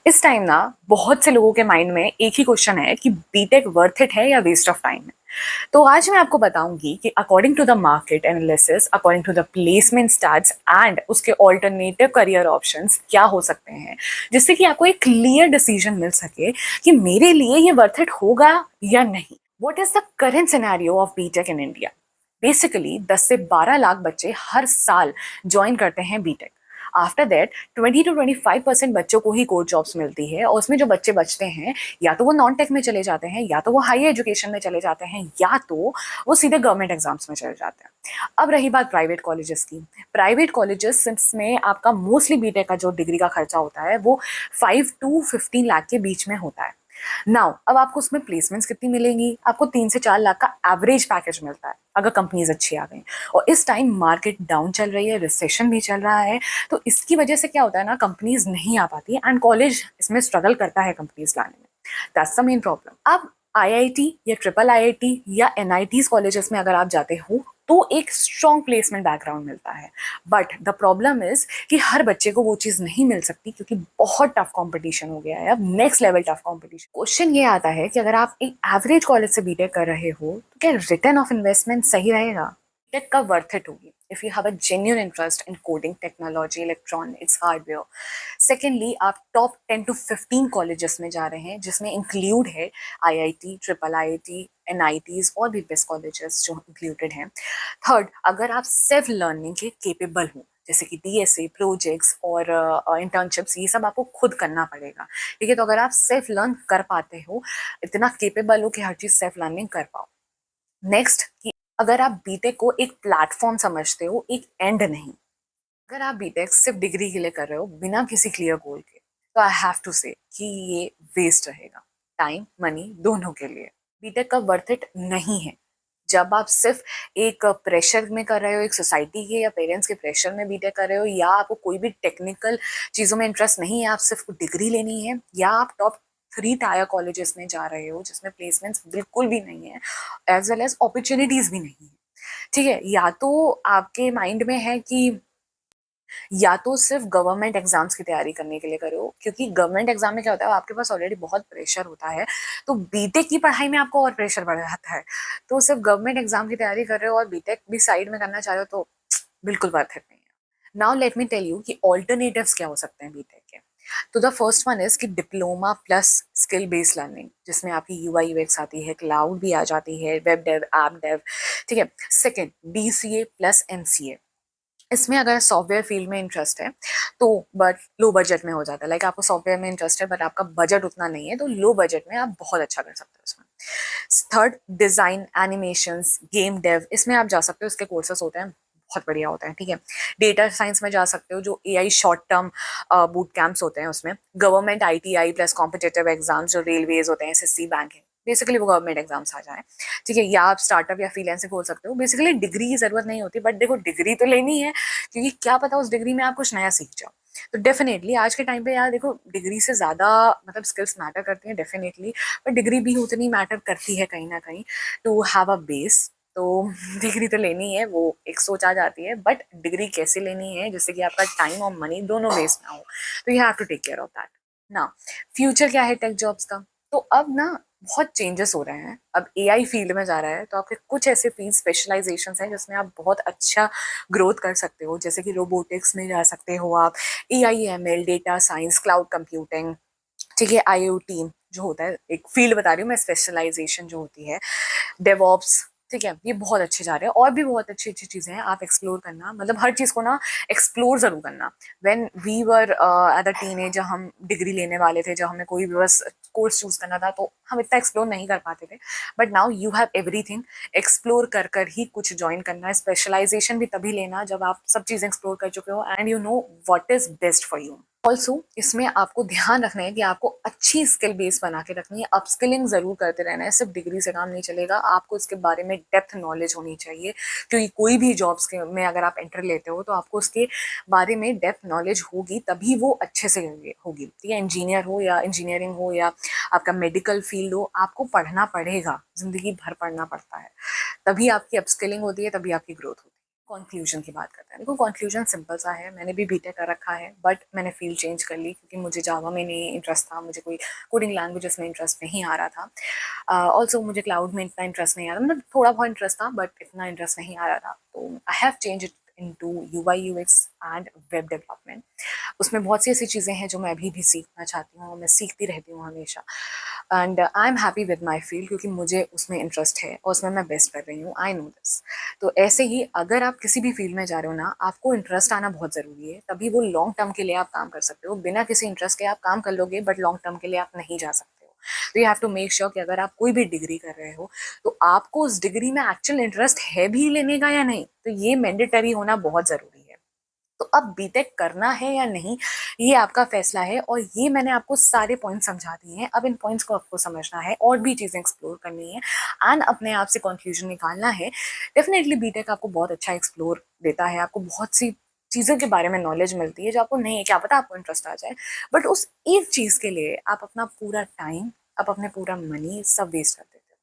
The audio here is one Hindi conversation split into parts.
इस टाइम ना बहुत से लोगों के माइंड में एक ही क्वेश्चन है कि बीटेक वर्थ इट है या वेस्ट ऑफ टाइम है। तो आज मैं आपको बताऊंगी कि according to the market analysis, according to the placement starts and उसके ऑल्टरनेटिव करियर ऑप्शंस क्या हो सकते हैं, जिससे कि आपको एक क्लियर डिसीजन मिल सके कि मेरे लिए ये वर्थ इट होगा या नहीं। What is the current scenario of BTech in India? Basically 10 से 12 लाख बच्चे हर साल ज्वाइन करते हैं बीटेक। आफ्टर दैट 20 to 25% बच्चों को ही कोर जॉब्स मिलती है, और उसमें जो बच्चे बचते हैं या तो वो नॉन टेक में चले जाते हैं, या तो वो हाई एजुकेशन में चले जाते हैं, या तो वो सीधे गवर्नमेंट एग्जाम्स में चले जाते हैं। अब रही बात प्राइवेट कॉलेजेस की। प्राइवेट कॉलेजेस में आपका मोस्टली बीटेक का जो डिग्री का खर्चा होता है वो 5 to 15 लाख के बीच में होता है। नाउ अब आपको उसमें प्लेसमेंट्स कितनी मिलेंगी? आपको 3 से 4 लाख का एवरेज पैकेज मिलता है अगर कंपनीज अच्छी आ गई। और इस टाइम मार्केट डाउन चल रही है, रिसेशन भी चल रहा है, तो इसकी वजह से क्या होता है ना, कंपनीज नहीं आ पाती एंड कॉलेज इसमें स्ट्रगल करता है कंपनीज लाने में। That's the main problem. अब आईआईटी या ट्रिपल आईआईटी या एनआईटीज कॉलेजेस में अगर आप जाते हो तो एक स्ट्रॉन्ग प्लेसमेंट बैकग्राउंड मिलता है। बट द प्रॉब्लम इज कि हर बच्चे को वो चीज़ नहीं मिल सकती, क्योंकि बहुत टफ कंपटीशन हो गया है, अब next level tough competition. Question ये आता है कि अगर आप एक एवरेज कॉलेज से बीटेक कर रहे हो तो क्या रिटर्न ऑफ इन्वेस्टमेंट सही रहेगा? बीटेक कब वर्थ इट होगी? If you have a genuine interest in coding, technology, electronics, hardware. Secondly, आप टॉप 10 to 15 कॉलेजेस में जा रहे हैं, जिसमें इंक्लूड है आईआईटी, ट्रिपल आईआईटी, एनआईटीज और भी बेस्ट कॉलेजेस जो इंक्लूडेड हैं। थर्ड, अगर आप सेल्फ लर्निंग के केपेबल हो, जैसे कि डीएसए प्रोजेक्ट्स और इंटर्नशिप्स, ये सब आपको खुद करना पड़ेगा। ठीक है, तो अगर आप सेल्फ लर्न कर पाते हो, इतना केपेबल हो कि हर चीज सेल्फ लर्निंग कर पाओ। नेक्स्ट, कि अगर आप बीटेक को एक प्लेटफॉर्म समझते हो, एक एंड नहीं। अगर आप बीटेक सिर्फ डिग्री के लिए कर रहे हो बिना किसी क्लियर गोल के, तो आई हैव टू से कि ये वेस्ट रहेगा, टाइम मनी दोनों के लिए। बीटेक का वर्थ इट नहीं है। जब आप सिर्फ एक प्रेशर में कर रहे हो, एक सोसाइटी के या पेरेंट्स के प्रेशर में बीटेक कर रहे हो, या आपको कोई भी टेक्निकल चीज़ों में इंटरेस्ट नहीं है, आप सिर्फ डिग्री लेनी है, या आप टॉप 3 टायर कॉलेजेस में जा रहे हो जिसमें प्लेसमेंट्स बिल्कुल भी नहीं है, एज वेल एज अपॉर्चुनिटीज भी नहीं है। ठीक है, या तो आपके माइंड में है कि या तो सिर्फ गवर्नमेंट एग्जाम्स की तैयारी करने के लिए करो, क्योंकि गवर्नमेंट एग्जाम में क्या होता है, आपके पास ऑलरेडी बहुत प्रेशर होता है, तो बीटेक की पढ़ाई में आपको और प्रेशर बढ़ जाता है। तो सिर्फ गवर्नमेंट एग्जाम की तैयारी कर रहे हो और बीटेक भी साइड में करना चाह रहे हो, तो बिल्कुल वर्थ इट नहीं है। Now let me tell you कि ऑल्टरनेटिव्स क्या हो सकते हैं बीटेक के। तो द फर्स्ट वन इज कि diploma plus skill based learning, जिसमें आपकी यूआई यूएक्स आती है, क्लाउड भी आ जाती है, वेब डेव, ऐप डेव। ठीक है। Second, DCA plus MCA. इसमें अगर सॉफ्टवेयर फील्ड में इंटरेस्ट है तो बट लो बजट में हो जाता है। लाइक आपको सॉफ्टवेयर में इंटरेस्ट है बट आपका बजट उतना नहीं है, तो लो बजट में आप बहुत अच्छा कर सकते हो इसमें। Third, design, animations, game dev, इसमें आप जा सकते हो, इसके कोर्सेस होते हैं, बहुत बढ़िया होता है। ठीक है। डेटा साइंस में जा सकते हो, जो AI short term boot camps होते हैं उसमें। Government ITI plus competitive exams, जो रेलवेज होते हैं, एसएससी, बैंक है, बेसिकली वो गवर्नमेंट एग्जाम्स आ जाए। ठीक है। या आप स्टार्टअप या फ्रीलांसिंग खोल सकते हो। बेसिकली डिग्री की जरूरत नहीं होती, बट देखो डिग्री तो लेनी है, क्योंकि क्या पता उस डिग्री में आप कुछ नया सीख जाओ। तो डेफिनेटली आज के टाइम पे यार देखो, डिग्री से ज्यादा मतलब स्किल्स मैटर करती हैं डेफिनेटली, पर डिग्री भी उतनी मैटर करती है कहीं ना कहीं, टू हैव अ बेस। तो डिग्री तो लेनी है, वो एक सोच आ जाती है, बट डिग्री कैसे लेनी है जिससे कि आपका टाइम और मनी दोनों वेस्ट ना हो, तो you have to take care of that ना। फ्यूचर क्या है टेक जॉब्स का? तो अब ना बहुत चेंजेस हो रहे हैं, अब एआई फील्ड में जा रहा है, तो आपके कुछ ऐसे फील्ड स्पेशलाइजेशन हैं जिसमें आप बहुत अच्छा ग्रोथ कर सकते हो, जैसे कि रोबोटिक्स में जा सकते हो आप, AIML, data science, cloud computing. ठीक है। आईओटी जो होता है, एक फील्ड बता रही हूँ मैं, स्पेशलाइजेशन जो होती है, डेवऑप्स। ठीक है, ये बहुत अच्छे जा रहे हैं, और भी बहुत अच्छी अच्छी चीजें हैं, आप एक्सप्लोर करना, मतलब हर चीज को ना एक्सप्लोर जरूर करना। When we were at a teenager, हम डिग्री लेने वाले थे, जब हमें कोई भी बस कोर्स चूज करना था, तो हम इतना एक्सप्लोर नहीं कर पाते थे, but now you have everything. Explore कर कर ही कुछ ज्वाइन करना है। स्पेशलाइजेशन भी तभी लेना जब आप सब चीजें एक्सप्लोर कर चुके हो and you know what is best for you. Also इसमें आपको ध्यान रखना है कि आपको अच्छी स्किल बेस बना के रखनी है, अपस्किलिंग जरूर करते रहना है, सिर्फ डिग्री से काम नहीं चलेगा, आपको इसके बारे में डेप्थ नॉलेज होनी चाहिए, क्योंकि कोई भी जॉब्स में अगर आप एंटर लेते हो तो आपको उसके बारे में डेप्थ नॉलेज होगी, तभी वो अच्छे से होगी। ठीक है, इंजीनियर हो या इंजीनियरिंग हो या आपका मेडिकल फील्ड हो, आपको पढ़ना पड़ेगा, जिंदगी भर पढ़ना पड़ता है, तभी आपकी अपस्किलिंग होती है, तभी आपकी ग्रोथ होती है। कंक्लूजन की बात करते हैं। देखो कंक्लूजन सिंपल सा है, मैंने भी बीटेक कर रखा है बट मैंने फील्ड चेंज कर ली क्योंकि मुझे जावा में नहीं इंटरेस्ट था, मुझे कोई कोडिंग लैंग्वेजेस में इंटरेस्ट नहीं आ रहा था। ऑल्सो मुझे क्लाउड में इतना इंटरेस्ट नहीं आ रहा, मतलब थोड़ा बहुत इंटरेस्ट था बट इतना इंटरेस्ट नहीं आ रहा था। तो I have change it into UI UX and web development. उसमें बहुत सी ऐसी चीज़ें हैं जो मैं अभी भी सीखना चाहती हूँ, मैं सीखती रहती हूँ हमेशा। And I am happy with my field क्योंकि मुझे उसमें इंटरेस्ट है और उसमें मैं बेस्ट कर रही हूँ, आई नो दिस। तो ऐसे ही अगर आप किसी भी फील्ड में जा रहे हो ना, आपको इंटरेस्ट आना बहुत ज़रूरी है, तभी वो लॉन्ग टर्म के लिए आप काम कर सकते हो। बिना किसी इंटरेस्ट के आप काम कर लोगे बट लॉन्ग टर्म के लिए आप नहीं जा सकते हो। तो you have to make sure कि अगर आप कोई भी डिग्री कर रहे हो तो आपको उस डिग्री में एक्चुअल इंटरेस्ट है भी लेने का या नहीं, तो ये मैंडेटरी होना बहुत ज़रूरी है। तो अब बीटेक करना है या नहीं ये आपका फैसला है, और ये मैंने आपको सारे पॉइंट्स समझा दिए हैं। अब इन पॉइंट्स को आपको समझना है और भी चीज़ें एक्सप्लोर करनी है एंड अपने आप से कंक्लूजन निकालना है। डेफिनेटली बीटेक आपको बहुत अच्छा एक्सप्लोर देता है, आपको बहुत सी चीज़ों के बारे में नॉलेज मिलती है जो आपको नहीं है, क्या पता आपको इंटरेस्ट आ जाए। बट उस एक चीज़ के लिए आप अपना पूरा टाइम, आप अपने पूरा मनी सब वेस्ट कर देते हो,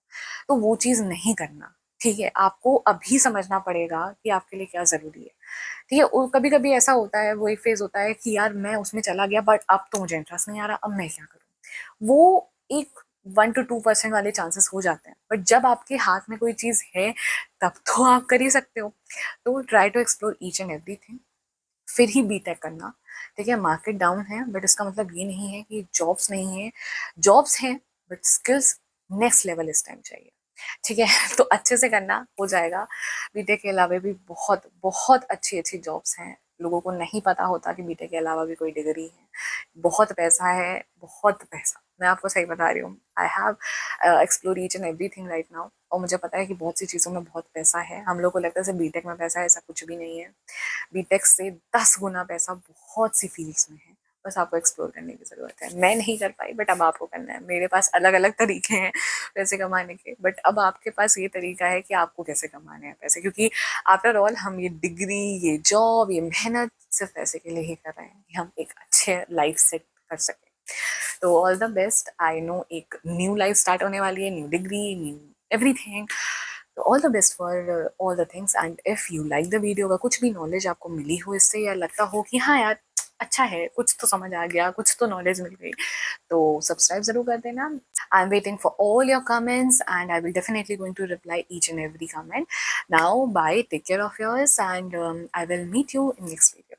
तो वो चीज़ नहीं करना। ठीक है, आपको अभी समझना पड़ेगा कि आपके लिए क्या ज़रूरी है। ठीक है, कभी कभी ऐसा होता है, वो एक फेज होता है कि यार मैं उसमें चला गया बट अब तो मुझे इंटरेस्ट नहीं आ रहा, अब मैं क्या करूँ। वो एक 1 to 2% वाले चांसेस हो जाते हैं, बट जब आपके हाथ में कोई चीज़ है तब तो आप कर ही सकते हो। तो try to explore each and everything, फिर ही बीटेक करना। ठीक है, मार्केट डाउन है बट इसका मतलब ये नहीं है कि जॉब्स नहीं है, जॉब्स हैं बट स्किल्स नेक्स्ट लेवल इस टाइम चाहिए। ठीक है तो अच्छे से करना, हो जाएगा। बीटेक के अलावा भी बहुत बहुत अच्छी अच्छी जॉब्स हैं, लोगों को नहीं पता होता कि बीटेक के अलावा भी कोई डिग्री है। बहुत पैसा है, बहुत पैसा, मैं आपको सही बता रही हूँ। I have explore each and everything right now, और मुझे पता है कि बहुत सी चीज़ों में बहुत पैसा है। हम लोग को लगता है सिर्फ बीटेक में पैसा है, ऐसा कुछ भी नहीं है। बीटेक से 10 गुना पैसा बहुत सी फील्ड्स में है, बस आपको एक्सप्लोर करने की ज़रूरत है। मैं नहीं कर पाई बट अब आपको करना है। मेरे पास अलग अलग तरीके हैं पैसे कमाने के, बट अब आपके पास ये तरीका है कि आपको कैसे कमाने हैं पैसे, क्योंकि आफ्टर ऑल हम ये डिग्री, ये जॉब, ये मेहनत सिर्फ पैसे के लिए ही कर रहे हैं कि हम एक अच्छे लाइफ सेट कर सकें। तो all the best. I know एक न्यू लाइफ स्टार्ट होने वाली है, न्यू डिग्री, न्यू एवरीथिंग। तो all the best for all the things. And if you like the video, अगर कुछ भी नॉलेज आपको मिली हो इससे, या लगता हो कि हाँ यार अच्छा है, कुछ तो समझ आ गया, कुछ तो नॉलेज मिल गई, तो सब्सक्राइब जरूर कर देना। I am waiting for all your comments and I will definitely going to reply each and every comment. Now bye, take care of yours and I will meet you in next video.